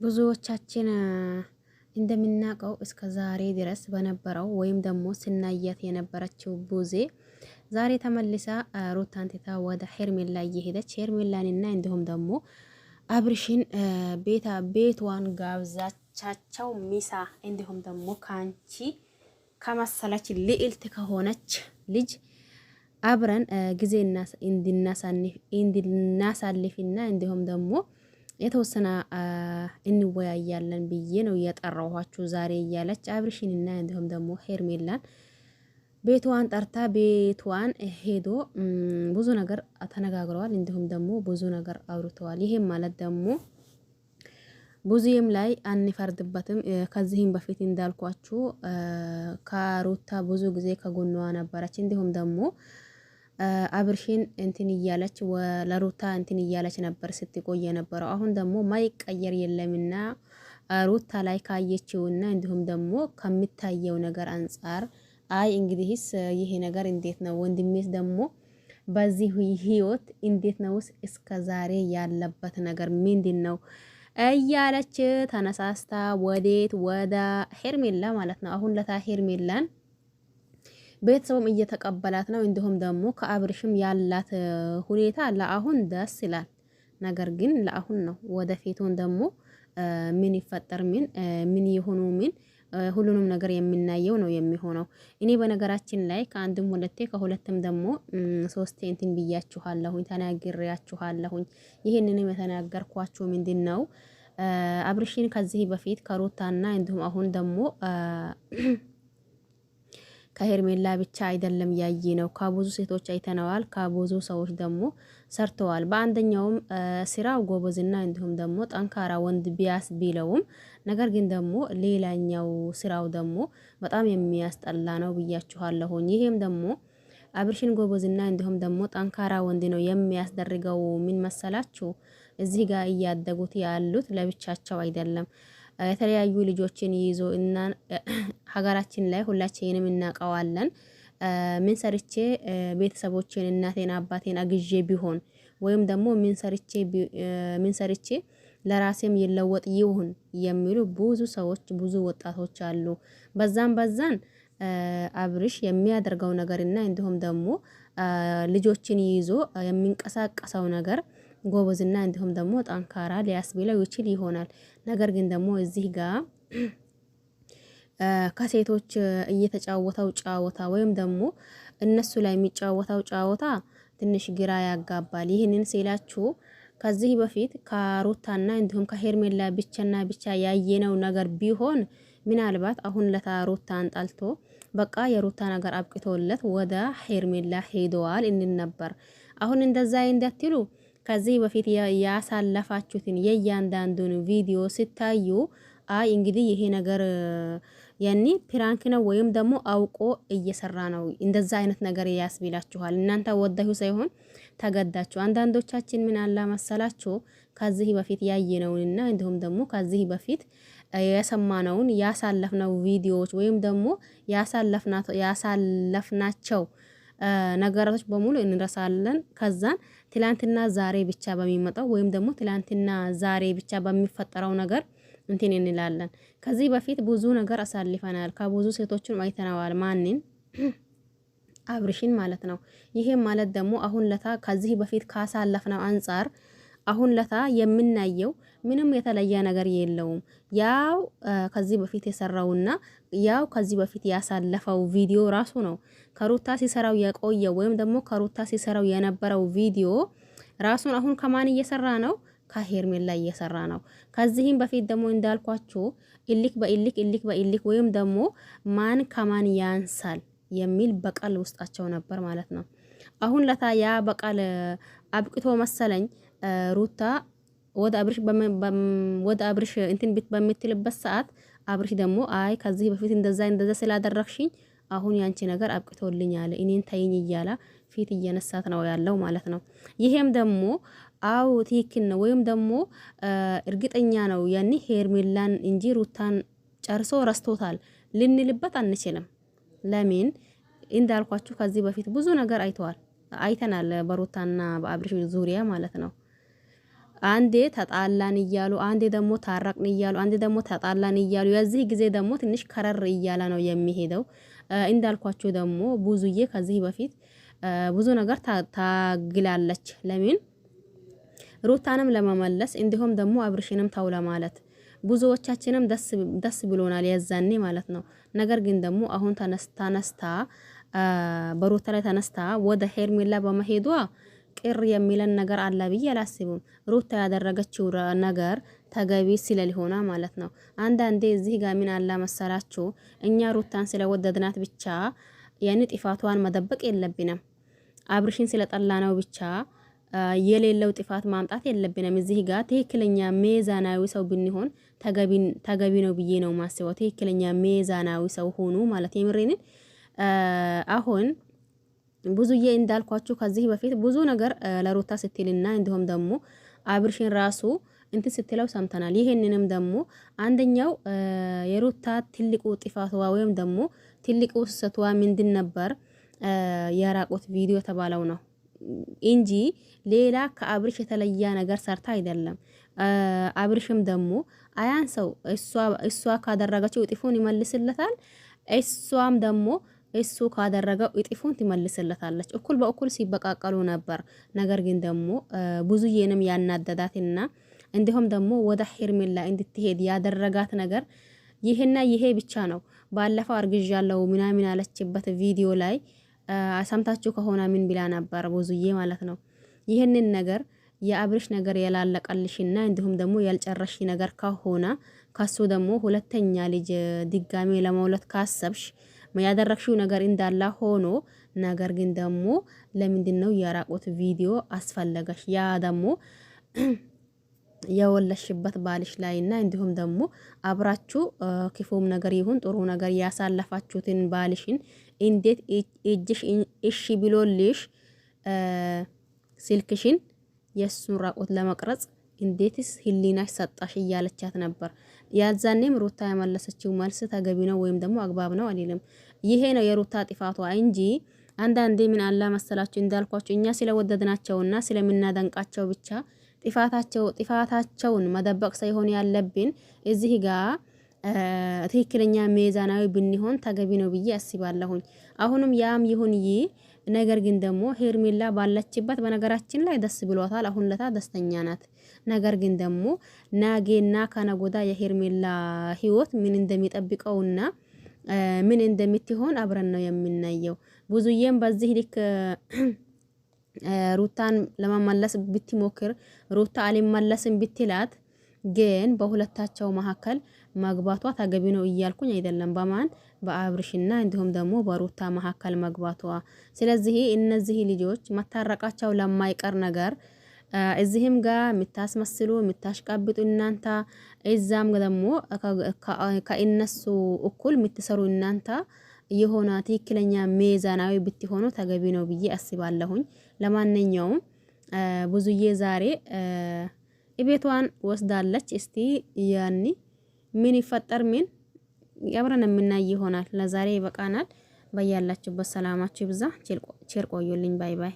ብዙዎቻችን እንደምናውቀው እስከ ዛሬ ድረስ በነበረው ወይም ደግሞ ስናያት የነበረችው ቡዜ ዛሬ ተመልሳ ሩታን ትታ ወደ ሄርሜላ እየሄደች ሄርሜላንና እንዲሁም ደግሞ አብርሽን ቤቷን ጋብዛቻቸው ሚሳ እንዲሁም ደግሞ ካንቺ ከመሰለች ልዕልት ከሆነች ልጅ አብረን ጊዜ እንድናሳልፍና እንዲሁም ደግሞ የተወሰነ እንወያያለን ብዬ ነው የጠራኋችሁ ዛሬ እያለች አብርሽንና እንዲሁም ደግሞ ሄርሜላን ቤቷን ጠርታ ቤቷን ሄዶ ብዙ ነገር ተነጋግረዋል። እንዲሁም ደግሞ ብዙ ነገር አውርተዋል። ይሄም ማለት ደግሞ ብዙም ላይ አንፈርድበትም። ከዚህም በፊት እንዳልኳችሁ ከሩታ ብዙ ጊዜ ከጎኗ ነበረች። እንዲሁም ደግሞ አብርሽን እንትን እያለች ለሩታ እንትን እያለች ነበር ስትቆይ የነበረው። አሁን ደግሞ ማይቀየር የለምና ሩታ ላይ ካየችውና እንዲሁም ደግሞ ከሚታየው ነገር አንጻር አይ እንግዲህስ ይሄ ነገር እንዴት ነው ወንድሜስ ደግሞ በዚህ ህይወት እንዴት ነውስ እስከ ዛሬ ያለበት ነገር ምንድነው እያለች ተነሳስታ ወዴት ወደ ሄርሜላ ማለት ነው። አሁን ለታ ሄርሜላን ቤተሰቡም እየተቀበላት ነው። እንዲሁም ደግሞ ከአብርሽም ያላት ሁኔታ ለአሁን ደስ ይላል። ነገር ግን ለአሁን ነው። ወደፊቱን ደግሞ ምን ይፈጠር ምን ይሆኑ ሁሉንም ነገር የምናየው ነው የሚሆነው። እኔ በነገራችን ላይ ከአንድም ሁለቴ ከሁለትም ደግሞ ሶስቴ እንትን ብያችኋለሁኝ ተናግሬያችኋለሁኝ። ይሄንንም የተናገርኳችሁ ምንድነው አብርሽን ከዚህ በፊት ከሩታና እንዲሁም አሁን ደግሞ ከሄርሜላ ብቻ አይደለም ያየ ነው። ከብዙ ሴቶች አይተነዋል። ከብዙ ሰዎች ደግሞ ሰርተዋል። በአንደኛውም ስራው ጎበዝና እንዲሁም ደግሞ ጠንካራ ወንድ ቢያስ ቢለውም ነገር ግን ደግሞ ሌላኛው ስራው ደግሞ በጣም የሚያስጠላ ነው ብያችኋለሁኝ። ይሄም ደግሞ አብርሽን ጎበዝና እንዲሁም ደግሞ ጠንካራ ወንድ ነው የሚያስደርገው ምን መሰላችሁ? እዚህ ጋር እያደጉት ያሉት ለብቻቸው አይደለም። የተለያዩ ልጆችን ይዞ እና ሀገራችን ላይ ሁላችንም እናውቀዋለን። ምን ሰርቼ ቤተሰቦቼን እናቴን አባቴን አግዤ ቢሆን ወይም ደግሞ ምን ሰርቼ ለራሴም ይለወጥ ይሁን የሚሉ ብዙ ሰዎች ብዙ ወጣቶች አሉ። በዛን አብርሽ የሚያደርገው ነገርና እንዲሁም ደግሞ ልጆችን ይዞ የሚንቀሳቀሰው ነገር ጎበዝና እንዲሁም ደግሞ ጠንካራ ሊያስብለው ይችል ይሆናል። ነገር ግን ደግሞ እዚህ ጋር ከሴቶች እየተጫወተው ጫወታ ወይም ደግሞ እነሱ ላይ የሚጫወተው ጫወታ ትንሽ ግራ ያጋባል። ይህንን ሲላችሁ ከዚህ በፊት ከሩታና እንዲሁም ከሄርሜላ ብቻ ያየነው ነገር ቢሆን ምናልባት አሁን ለሩታን ጣልቶ በቃ የሩታ ነገር አብቅቶለት ወደ ሄርሜላ ሄደዋል እንል ነበር። አሁን እንደዛ እንዳትሉ ከዚህ በፊት ያሳለፋችሁትን የእያንዳንዱን ቪዲዮ ስታዩ አይ እንግዲህ ይሄ ነገር ያኒ ፕራንክ ነው ወይም ደግሞ አውቆ እየሰራ ነው እንደዛ አይነት ነገር ያስብላችኋል። እናንተ ወደሁ ሳይሆን ተገዳችሁ። አንዳንዶቻችን ምን አላ መሰላችሁ ከዚህ በፊት ያየነውንና እንዲሁም ደግሞ ከዚህ በፊት የሰማነውን ያሳለፍነው ቪዲዮዎች ወይም ደግሞ ያሳለፍናቸው ነገራቶች በሙሉ እንረሳለን። ከዛን ትላንትና ዛሬ ብቻ በሚመጣው ወይም ደግሞ ትላንትና ዛሬ ብቻ በሚፈጠረው ነገር እንትን እንላለን። ከዚህ በፊት ብዙ ነገር አሳልፈናል። ከብዙ ሴቶችን አይተናል። ማንን አብርሽን ማለት ነው። ይሄም ማለት ደግሞ አሁን ለታ ከዚህ በፊት ካሳለፍነው አንፃር አሁን ለታ የምናየው ምንም የተለየ ነገር የለውም። ያው ከዚህ በፊት የሰራውና ያው ከዚህ በፊት ያሳለፈው ቪዲዮ ራሱ ነው። ከሩታ ሲሰራው የቆየው ወይም ደግሞ ከሩታ ሲሰራው የነበረው ቪዲዮ ራሱን አሁን ከማን እየሰራ ነው? ከሄርሜላ እየሰራ ነው። ከዚህም በፊት ደግሞ እንዳልኳችሁ እልክ በእልክ ወይም ደግሞ ማን ከማን ያንሳል የሚል በቀል ውስጣቸው ነበር ማለት ነው። አሁን ለታ ያ በቀል አብቅቶ መሰለኝ ሩታ ወደ አብርሽ እንትን በምትልበት ሰዓት አብርሽ ደግሞ አይ ከዚህ በፊት እንደዛ ስላደረግሽኝ አሁን ያንቺ ነገር አብቅቶልኛል እኔን ተይኝ እያላ ፊት እየነሳት ነው ያለው ማለት ነው። ይሄም ደግሞ አው ትክክል ነው ወይም ደግሞ እርግጠኛ ነው ያኒ ሄርሜላን እንጂ ሩታን ጨርሶ ረስቶታል ልንልበት አንችልም። ለምን እንዳልኳችሁ ከዚህ በፊት ብዙ ነገር አይተናል በሩታና በአብርሽ ዙሪያ ማለት ነው። አንዴ ተጣላን እያሉ አንዴ ደግሞ ታረቅን እያሉ አንዴ ደግሞ ተጣላን እያሉ የዚህ ጊዜ ደግሞ ትንሽ ከረር እያለ ነው የሚሄደው። እንዳልኳችሁ ደግሞ ብዙዬ ከዚህ በፊት ብዙ ነገር ታግላለች። ለምን ሩታንም ለመመለስ እንዲሁም ደግሞ አብርሽንም ተው ለማለት ብዙዎቻችንም ደስ ብሎናል የዛኔ ማለት ነው። ነገር ግን ደግሞ አሁን ተነስታ በሩታ ላይ ተነስታ ወደ ሄርሜላ በመሄዷ ቅር የሚለን ነገር አለ ብዬ አላስብም። ሩታ ያደረገችው ነገር ተገቢ ስለሊሆና ማለት ነው። አንዳንዴ እዚህ ጋር ምን አላ መሰላችሁ እኛ ሩታን ስለወደድናት ብቻ ያን ጥፋቷን መደበቅ የለብንም። አብርሽን ስለጠላ ነው ብቻ የሌለው ጥፋት ማምጣት የለብንም። እዚህ ጋር ትክክለኛ ሚዛናዊ ሰው ብንሆን ተገቢ ነው ብዬ ነው ማስበው። ትክክለኛ ሚዛናዊ ሰው ሆኑ ማለት የምሬንን አሁን ብዙዬ እንዳልኳችሁ ከዚህ በፊት ብዙ ነገር ለሩታ ስትልና እንዲሁም ደግሞ አብርሽን ራሱ እንትን ስትለው ሰምተናል። ይሄንንም ደግሞ አንደኛው የሩታ ትልቁ ጥፋቷ ወይም ደግሞ ትልቁ ስህተቷ ምንድን ነበር? የራቆት ቪዲዮ ተባለው ነው እንጂ ሌላ ከአብርሽ የተለየ ነገር ሰርታ አይደለም። አብርሽም ደግሞ አያንሰው እሷ ካደረገችው እጥፉን ይመልስለታል። እሷም ደግሞ እሱ ካደረገው እጥፉን ትመልስለታለች። እኩል በእኩል ሲበቃቀሉ ነበር። ነገር ግን ደግሞ ብዙዬንም ያናደዳትና እንዲሁም ደግሞ ወደ ሄርሜላ እንድትሄድ ያደረጋት ነገር ይሄና ይሄ ብቻ ነው። ባለፈው አርግዣለሁ ምናምን ያለችበት ቪዲዮ ላይ ሰምታችሁ ከሆነ ምን ብላ ነበር ብዙዬ ማለት ነው። ይሄንን ነገር የአብርሽ ነገር ያላለቀልሽና እንዲሁም ደግሞ ያልጨረሽ ነገር ከሆነ ካሱ ደግሞ ሁለተኛ ልጅ ድጋሜ ለመውለድ ካሰብሽ ያደረግሽው ነገር እንዳላ ሆኖ ነገር ግን ደግሞ ለምንድነው የራቆት ቪዲዮ አስፈለገሽ? ያ ደግሞ የወለሽበት ባልሽ ላይና እንዲሁም ደግሞ አብራችሁ ክፉም ነገር ይሁን ጥሩ ነገር ያሳለፋችሁትን ባልሽን እንዴት እጅሽ እሺ ብሎልሽ ስልክሽን የሱን ራቆት ለመቅረጽ እንዴትስ ህሊናሽ ሰጣሽ እያለቻት ነበር። ያዛኔም ሩታ ያመለሰችው መልስ ተገቢ ነው ወይም ደግሞ አግባብ ነው አይደለም። ይሄ ነው የሩታ ጥፋቷ እንጂ አንዳንዴ ምን አላ መሰላችሁ እንዳልኳችሁ እኛ ስለወደድናቸውና ስለምናደንቃቸው ብቻ ጥፋታቸውን መደበቅ ሳይሆን ያለብን እዚህ ጋር ትክክለኛ ሚዛናዊ ብንሆን ተገቢ ነው ብዬ አስባለሁኝ። አሁንም ያም ይሁን ነገር ግን ደግሞ ሄርሜላ ባለችበት በነገራችን ላይ ደስ ብሏታል። አሁን ለታ ደስተኛ ናት። ነገር ግን ደግሞ ናጌና ከነጎዳ የሄርሜላ ህይወት ምን እንደሚጠብቀውና ምን እንደምትሆን አብረን ነው የምናየው። ብዙዬም በዚህ ልክ ሩታን ለመመለስ ብትሞክር ሩታ አልመለስም ብትላት ግን በሁለታቸው መካከል መግባቷ ተገቢ ነው እያልኩኝ አይደለም። በማን በአብርሽና እንዲሁም ደግሞ በሩታ መካከል መግባቷ። ስለዚህ እነዚህ ልጆች መታረቃቸው ለማይቀር ነገር እዚህም ጋር የምታስመስሉ የምታሽቃብጡ እናንተ እዛም ደግሞ ከእነሱ እኩል የምትሰሩ እናንተ የሆነ ትክክለኛ ሚዛናዊ ብትሆኑ ተገቢ ነው ብዬ አስባለሁኝ። ለማንኛውም ብዙዬ ዛሬ ቤቷን ወስዳለች። እስቲ ያኒ ምን ይፈጠር ምን አብረን የምናይ ይሆናል። ለዛሬ ይበቃናል። በያላችሁበት ሰላማችሁ ይብዛ። ቸር ቆዩልኝ። ባይ ባይ።